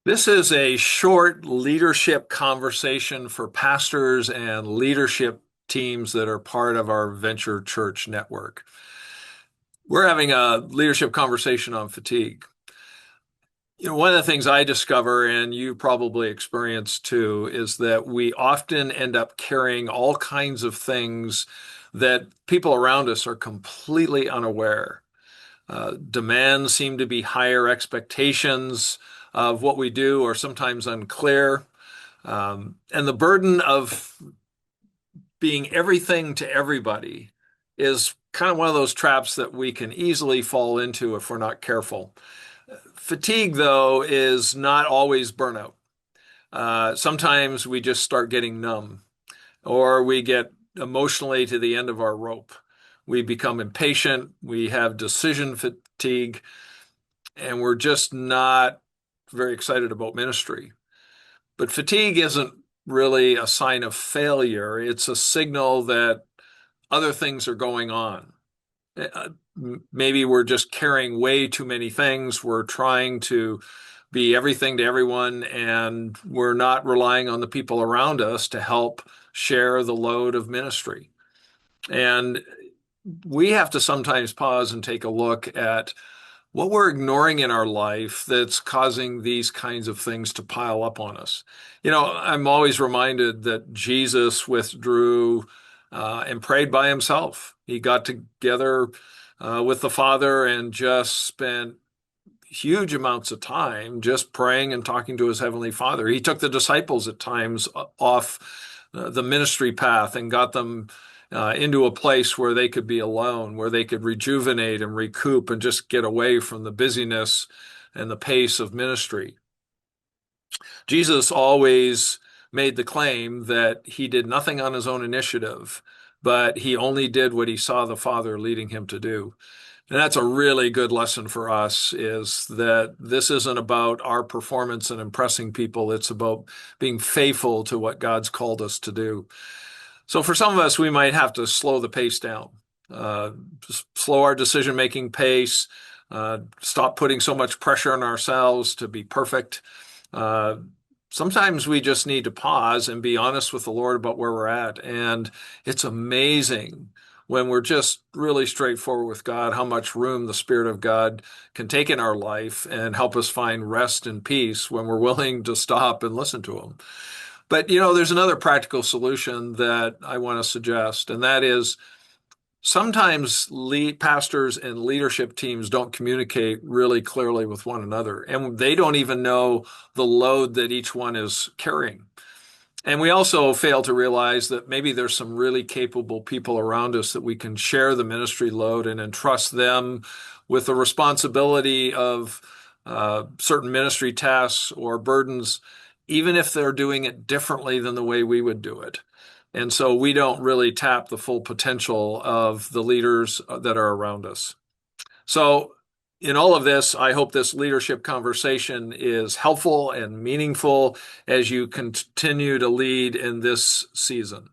This is a short leadership conversation for pastors and leadership teams that are part of our Venture Church network. We're having a leadership conversation on fatigue. One of the things I discover, and you probably experience too, is that we often end up carrying all kinds of things that people around us are completely unaware. Demands seem to be higher, expectations of what we do are sometimes unclear. And the burden of being everything to everybody is kind of one of those traps that we can easily fall into if we're not careful. Fatigue, though, is not always burnout. Sometimes we just start getting numb, or we get emotionally to the end of our rope. We become impatient, we have decision fatigue, and we're just not very excited about ministry. But fatigue isn't really a sign of failure. It's a signal that other things are going on. Uh, Maybe we're just carrying way too many things. We're trying to be everything to everyone, and we're not relying on the people around us to help share the load of ministry. And we have to sometimes pause and take a look at what we're ignoring in our life that's causing these kinds of things to pile up on us. I'm always reminded that Jesus withdrew and prayed by himself. He got together with the Father and just spent huge amounts of time just praying and talking to his Heavenly Father. He took the disciples at times off the ministry path and got them into a place where they could be alone, where they could rejuvenate and recoup and just get away from the busyness and the pace of ministry. Jesus always made the claim that he did nothing on his own initiative, but he only did what he saw the Father leading him to do. And that's a really good lesson for us, is that this isn't about our performance and impressing people. It's about being faithful to what God's called us to do. So for some of us, we might have to slow the pace down, just slow our decision-making pace, stop putting so much pressure on ourselves to be perfect. Uh, Sometimes we just need to pause and be honest with the Lord about where we're at. And it's amazing when we're just really straightforward with God, how much room the Spirit of God can take in our life and help us find rest and peace when we're willing to stop and listen to Him. But, there's another practical solution that I want to suggest, and that is sometimes pastors and leadership teams don't communicate really clearly with one another, and they don't even know the load that each one is carrying. And we also fail to realize that maybe there's some really capable people around us that we can share the ministry load and entrust them with the responsibility of certain ministry tasks or burdens, even if they're doing it differently than the way we would do it. And so we don't really tap the full potential of the leaders that are around us. So, in all of this, I hope this leadership conversation is helpful and meaningful as you continue to lead in this season.